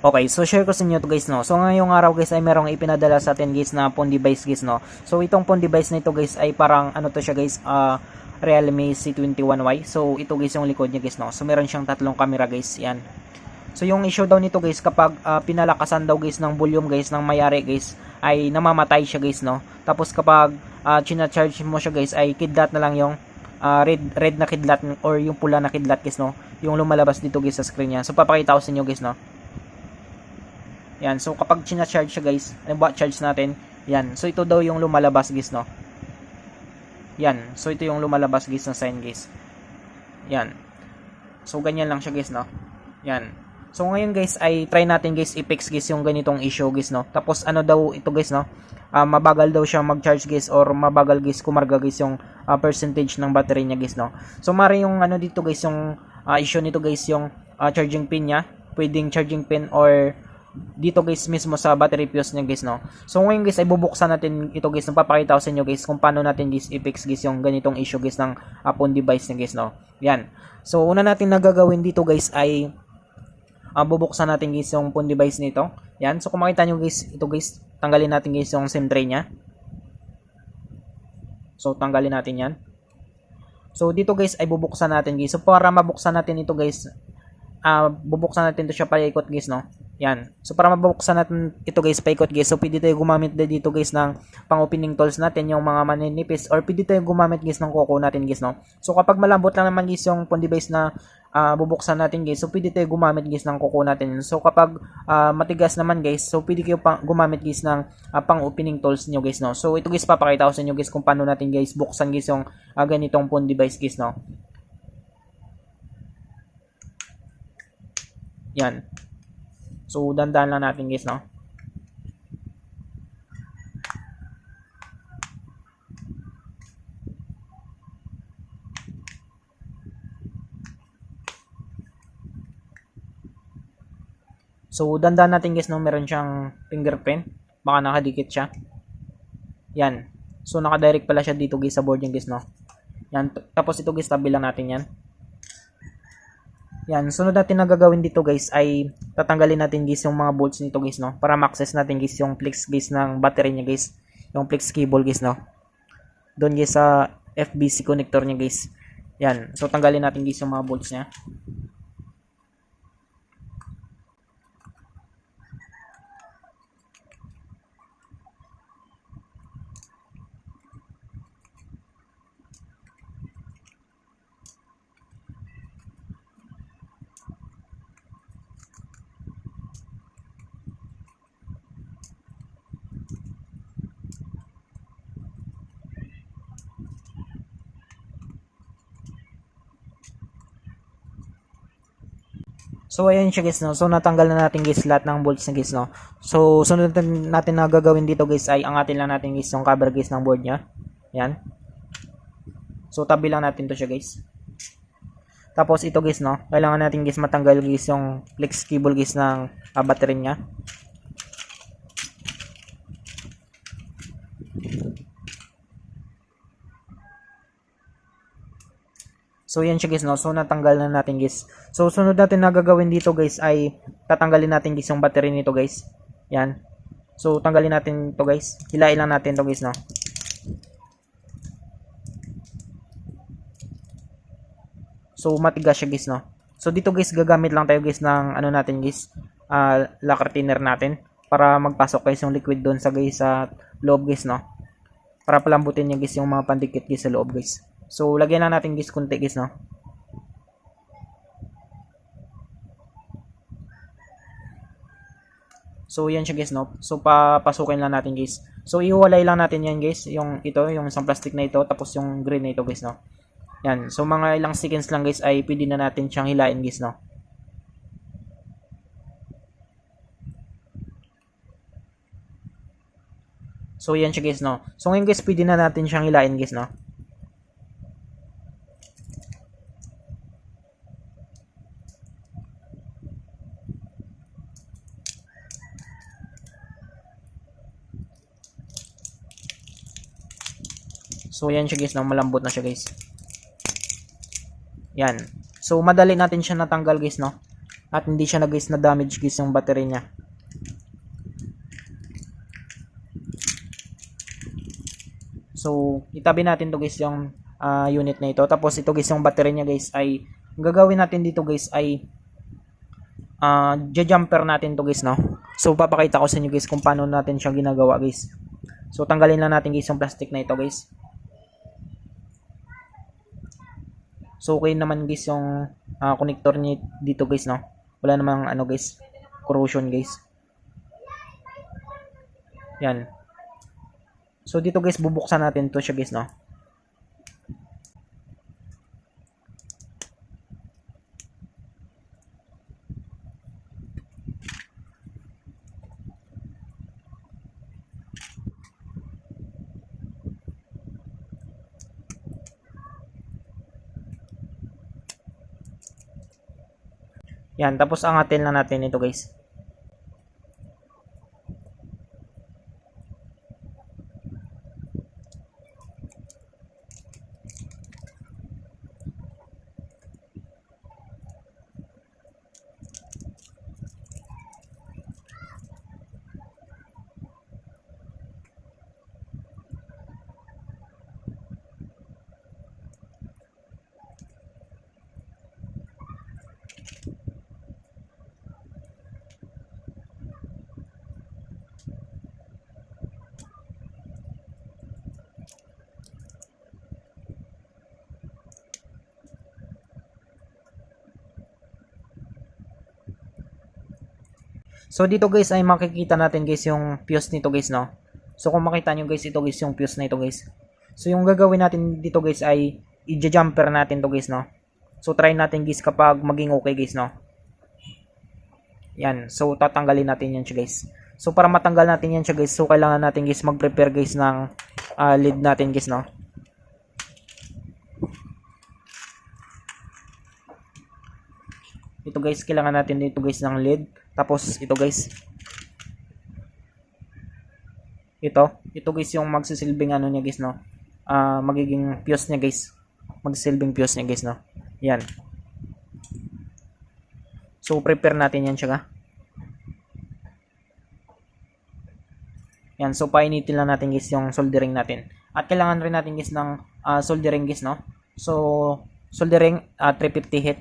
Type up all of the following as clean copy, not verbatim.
Okay, so share ko sa inyo to guys, no. So ngayong araw guys ay merong ipinadala sa atin guys na phone device guys, no. So itong phone device nito guys ay parang ano to siya guys, Realme C21Y. So ito guys yung likod niya guys, no. So meron siyang tatlong camera guys, yan. So yung issue daw nito guys kapag pinalakasan daw guys ng volume guys ng may-ari guys ay namamatay siya guys, no. Tapos kapag china-charge mo siya guys ay kidlat na lang yung red na kidlat or yung pula na kidlat guys, no. Yung lumalabas dito guys sa screen niya. So papakita ko sa inyo guys, no. Yan, so kapag china-charge siya guys, charge natin, yan. So ito daw yung lumalabas guys, no. Yan, so ito yung lumalabas guys na sign guys. Yan. So ganyan lang siya guys, no. Yan. So ngayon guys ay try natin guys i-fix guys yung ganitong issue guys, no. Tapos ano daw ito guys, no. Mabagal daw siya mag-charge guys or mabagal guys kumarga guys yung percentage ng battery niya guys, no. So mari yung ano dito guys yung issue nito guys yung charging pin niya, pwedeng charging pin or dito guys mismo sa battery fuse niya guys, no. So ngayon guys ay bubuksan natin ito guys, napapakita ko sa inyo guys kung paano natin guys i-fix guys yung ganitong issue guys ng phone device niya guys, no. Yan. So una natin na gagawin dito guys ay bubuksan natin guys yung phone device nito. Yan. So kung makita nyo guys, ito guys, tanggalin natin guys yung SIM tray nya. So tanggalin natin yan. So dito guys ay bubuksan natin guys. So para mabuksan natin ito guys, bubuksan natin ito siya paikot guys, no. Yan. So para mabuksan natin ito guys paikot guys, so pwede tayo gumamit dito guys ng pang opening tools natin, yung mga maninipis, or pwede tayo gumamit guys ng kuko natin guys, no. So kapag malambot lang naman guys yung phone device na bubuksan natin guys, so pwede tayo gumamit guys ng kuko natin. So kapag matigas naman guys, so pwede kayo gumamit guys ng pang opening tools nyo guys, no. So ito guys papakita ko sa inyo guys kung paano natin guys buksan guys yung ganitong phone device guys, no. Yan. So dandan lang natin guys, no. So dandan natin guys, no, meron siyang fingerprint, baka nakadikit siya. Yan. So naka-direct pala siya dito guys sa board niya guys, no. Yan. Tapos ito guys, tabi lang natin yan. Yan, sunod natin na gagawin dito guys ay tatanggalin natin guys yung mga bolts nito guys, no, para ma-access natin guys yung flex guys ng battery niya guys, yung flex cable guys, no, doon guys sa FBC connector niya guys. Yan, so tanggalin natin guys yung mga bolts niya. So ayan siya guys, no. So natanggal na natin guys lahat ng bolts na guys, no. So sunod natin na gagawin dito guys ay angatin lang natin guys yung cover guys ng board niya. Yan. So tabi lang natin to siya guys. Tapos ito guys, no, kailangan natin guys matanggal guys yung flex cable guys ng battery niya. So yan siya guys, no. So natanggal na natin guys. So sunod natin na gagawin dito guys ay tatanggalin natin guys yung battery nito guys. Yan. So tanggalin natin to guys. Hilain lang natin to guys, no. So matigas siya guys, no. So dito guys gagamit lang tayo guys ng ano natin guys, lacquer thinner natin para magpasok guys yung liquid doon sa guys sa loob guys, no. Para palambutin niya guys yung mga pandikit guys sa loob guys. So lagyan lang natin guys kunti guys, no. So yan siya guys, no. So papasukin lang natin guys. So ihiwalay lang natin yan guys, yung ito, yung isang plastic na ito, tapos yung green na ito guys, no. Yan. So mga ilang seconds lang guys ay pwede na natin siyang hilain guys, no. So yan siya guys, no. So ngayon guys pwede na natin siyang hilain guys, no. So yan siya guys, no, malambot na siya guys. Yan. So madali natin siya natanggal guys, no. At hindi siya na guys na damage guys yung battery niya. So itabi natin to guys yung unit na ito. Tapos ito guys yung battery niya guys ay gagawin natin dito guys ay jumper natin to guys, no. So papakita ko sa inyo guys kung paano natin siya ginagawa guys. So tanggalin lang natin guys yung plastic na ito guys. So okay naman guys yung connector niya dito guys, no. Wala namang ano guys, corrosion guys. Yan. So dito guys bubuksan natin to siya guys, no. Yan, tapos angatin lang natin ito guys. So dito guys ay makikita natin guys yung fuse nito guys, no. So kung makita nyo guys, ito guys yung fuse na ito guys. So yung gagawin natin dito guys ay i-jumper natin to guys, no. So try natin guys kapag maging okay guys, no. Yan, so tatanggalin natin yan siya guys. So para matanggal natin yan siya guys, so kailangan natin guys mag-prepare guys ng lid natin guys, no. Ito guys, kailangan natin dito guys ng lid. Tapos ito guys. Ito guys yung magsisilbing ano niya guys, no. Magiging fuse niya guys. Magsisilbing fuse niya guys, no. Yan. So prepare natin yan siya. Yan, so painitin lang natin guys yung soldering natin. At kailangan rin natin guys ng soldering guys, no. So soldering 350 heat.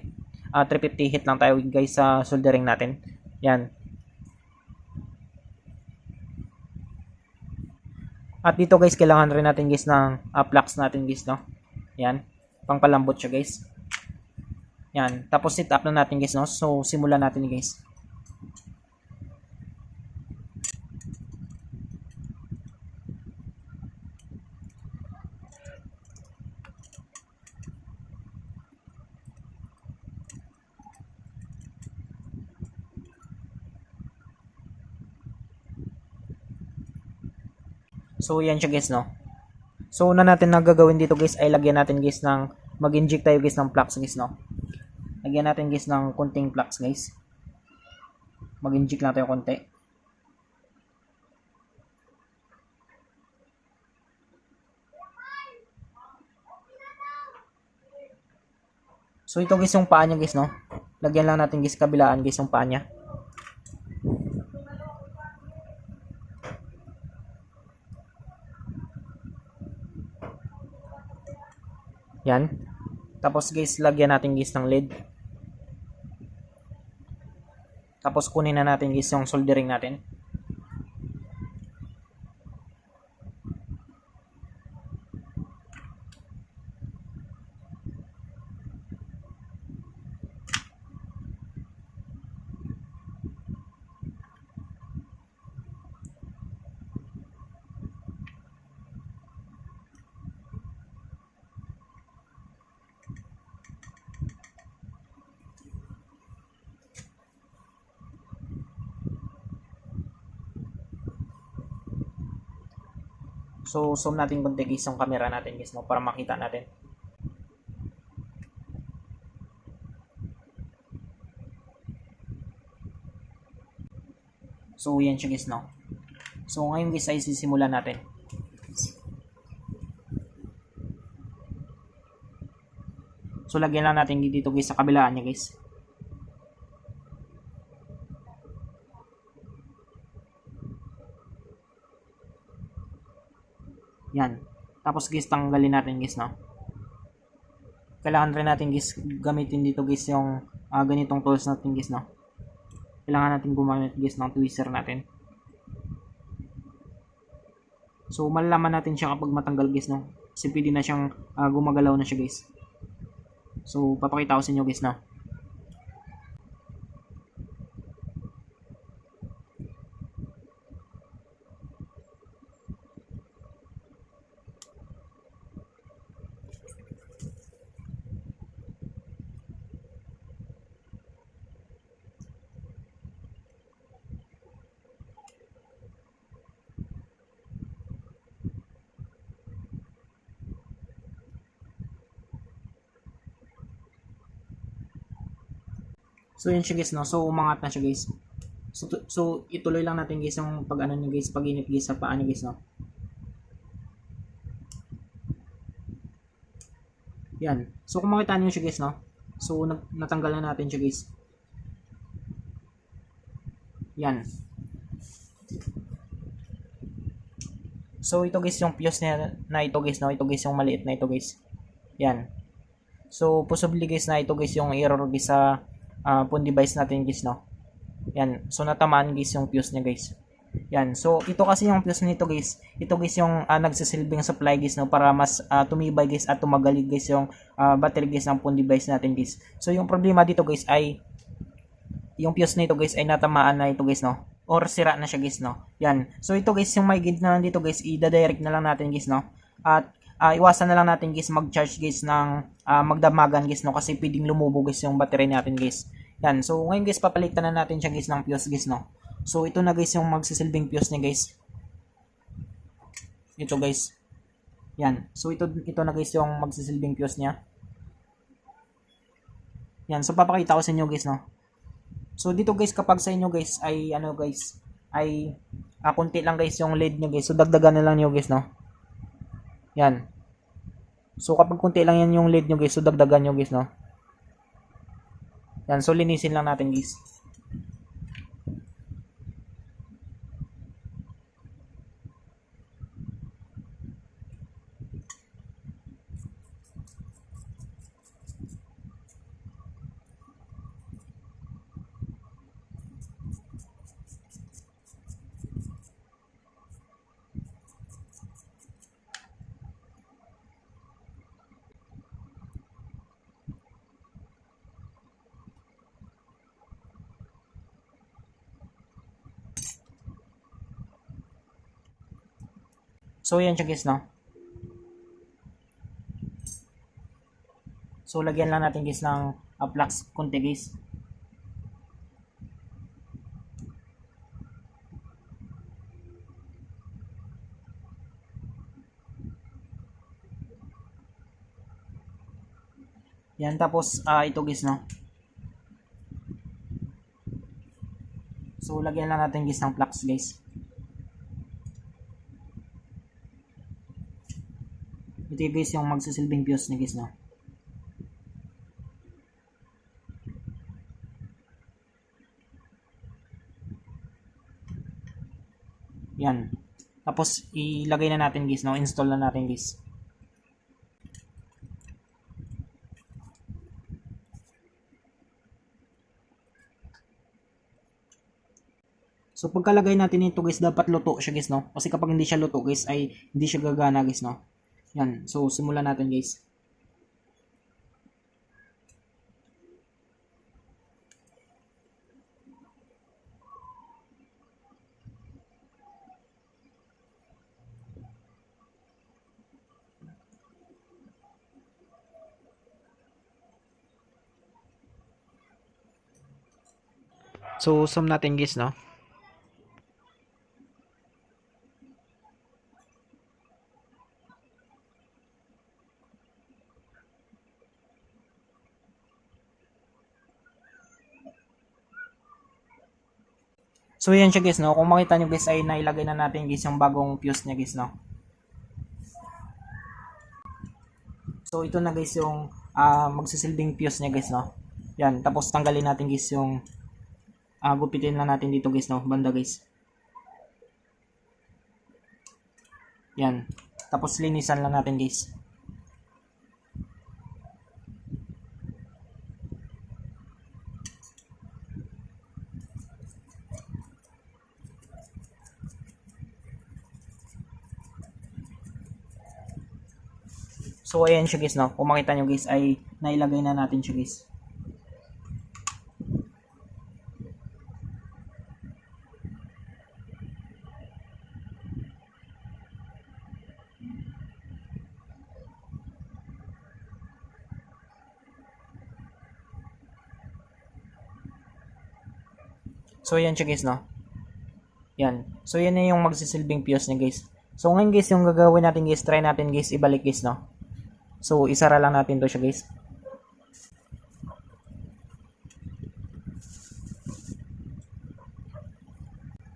350 heat lang tayo guys sa soldering natin. Yan. At dito guys, kailangan rin natin guys ng flux natin guys, no. Yan. Pangpalambot siya guys. Yan. Tapos set up na natin guys, no. So simulan natin guys. So yan siya guys, no. So una natin na gagawin dito guys ay lagyan natin guys ng mag-inject tayo guys ng flux guys, no. Lagyan natin guys ng konting flux guys. Mag-inject lang tayo konti. So ito guys yung paa niya guys, no. Lagyan lang natin guys kabilaan guys yung paa niya. Yan. Tapos guys, lagyan natin guys ng lid. Tapos kunin na natin guys yung soldering natin. So zoom natin konti guys yung camera natin guys, no, para makita natin. So yan siya guys, no. So ngayon guys ay sisimulan natin. So lagyan lang natin dito guys sa kabilaan niya guys. Yan. Tapos guys, tanggalin natin guys, no. Kailangan rin natin guys gamitin dito guys yung ganitong tools natin guys, no. Kailangan natin gumamit guys ng tweezer natin. So malalaman natin siya kapag matanggal guys, no. Kasi pwede na siyang gumagalaw na siya guys. So papakita ko sa inyo guys, no. So yun siya guys, no. So umangat na siya guys. So ituloy lang natin guys yung pag ano niyo guys, pag-init guys sa paa niyo guys, no. Yan. So kung makita niyo siya guys, no. So natanggal na natin siya guys. Yan. So ito guys yung fuse na ito guys, no. Ito guys yung maliit na ito guys. Yan. So possibly guys na ito guys yung error guys sa phone device natin guys, no. Yan. So natamaan guys yung fuse niya guys. Yan. So ito kasi yung fuse nito guys. Ito guys yung nagsisilbing supply guys, no, para mas tumibay guys at tumagalig guys yung battery guys ng phone device natin guys. So yung problema dito guys ay yung fuse nito guys ay natamaan na ito guys, no, or sira na siya guys, no. Yan. So ito guys yung may guide na nandito guys, i-direct na lang natin guys, no. At iwasan na lang natin guys mag-charge guys ng magdamagan guys, no, kasi pwedeng lumubo guys yung battery natin guys. Yan. So ngayon guys papalitan na natin siya guys ng fuse guys, no. So ito na guys yung magsisilbing fuse niya guys. Ito guys. Yan. So ito na guys yung magsisilbing fuse niya. Yan. So papakita ko sa inyo guys, no. So dito guys kapag sa inyo guys ay ano guys ay konti lang guys yung lead niyo guys. So dagdagan na lang niyo guys, no. Yan. So kapag konti lang yan yung lead niyo guys, so dagdagan niyo guys, no. Yan. So linisin lang natin guys. So yan siya guys, no. So lagyan lang natin guys ng flux konti guys. Yan, tapos ito guys, no. So lagyan lang natin guys ng flux guys. Ito guys yung magsisilbing fuse niya guys, no. Yan. Tapos ilagay na natin guys, no. Install na natin guys. So pagkalagay natin ito guys, dapat luto siya guys, no. Kasi kapag hindi siya luto guys ay hindi siya gagana guys, no. Yan. So simulan natin guys. So sum natin guys, no. So yan siya guys, no. Kung makita nyo guys ay nailagay na natin guys yung bagong fuse niya guys, no. So ito na guys yung magsisilbing fuse niya guys, no. Yan, tapos tanggalin natin guys yung gupitin lang natin dito guys, no, banda guys. Yan. Tapos linisan lang natin guys. So ayan siya guys, no. Kung makita nyo guys ay nailagay na natin siya guys. So yan siya guys, no. Yan. So yan na yung magsisilbing fuse niya guys. So ngayon guys, yung gagawin natin guys, try natin guys ibalik guys, no. So isara lang natin to siya guys.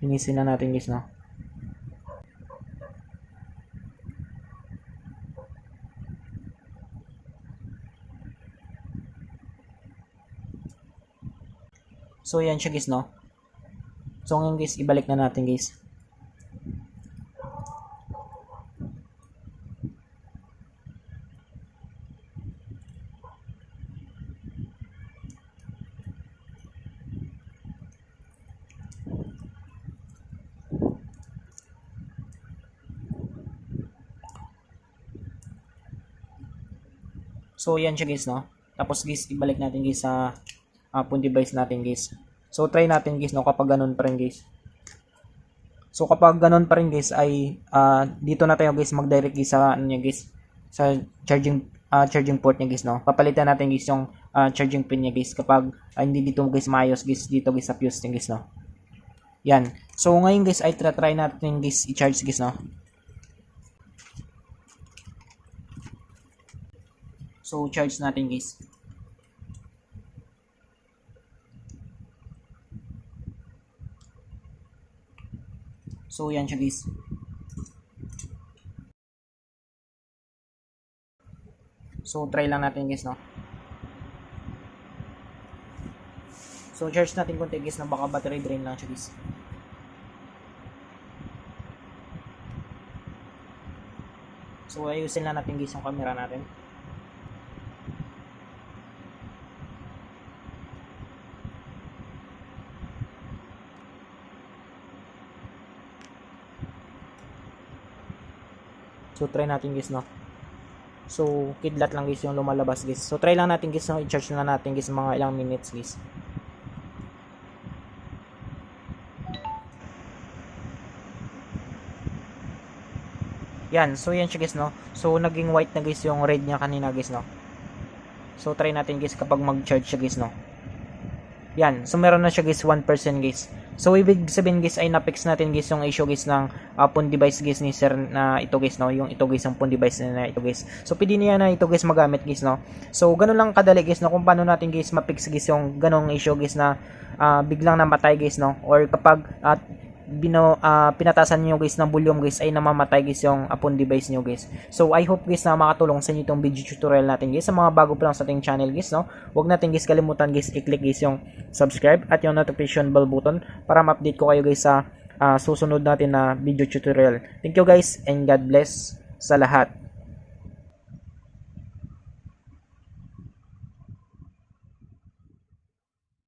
Linisin na natin guys, no. So yan siya guys, no. So ngayon guys, ibalik na natin guys. So yan siya guys, no. Tapos guys, ibalik natin guys sa phone device natin guys. So try natin guys, no, kapag ganun pa rin guys. So kapag ganun pa rin guys ay dito na tayo guys mag-direct guys sa ano niya guys, sa charging port niya guys, no. Papalitan natin guys yung charging pin niya guys kapag hindi dito guys maayos guys dito guys sa fuse niya guys, no. Yan. So ngayon guys ay try natin guys i-charge guys, no. So charge natin guys. So yan siya guys. So try lang natin guys, no. So charge natin konti guys, na baka battery drain lang siya guys. So ayusin lang natin guys yung camera natin. So try natin guys, no. So kidlat lang guys yung lumalabas guys. So try lang natin guys, no, i-charge na natin guys mga ilang minutes guys. Yan, so yan siya guys, no. So naging white na guys yung red niya kanina guys, no. So try natin guys kapag mag-charge siya guys, no. Yan, so meron na siya guys 1% guys. So ibig sabihin guys ay na-fix natin guys yung issue guys ng phone device guys ni sir na ito guys, no. Yung ito guys ang phone device na ito guys. So pwede niya na ito guys magamit guys, no. So ganun lang kadali guys, no, kung paano natin guys ma-fix guys yung ganong issue guys na biglang namatay guys, no. Or kapag pinatasan niyo guys ng volume guys ay namamatay guys yung phone device niyo guys. So I hope guys na makatulong sa inyo itong video tutorial natin guys. Sa mga bago pa lang sa ating channel guys, no, huwag natin guys kalimutan guys i-click guys yung subscribe at yung notification bell button para ma-update ko kayo guys sa susunod natin na video tutorial. Thank you guys and God bless sa lahat.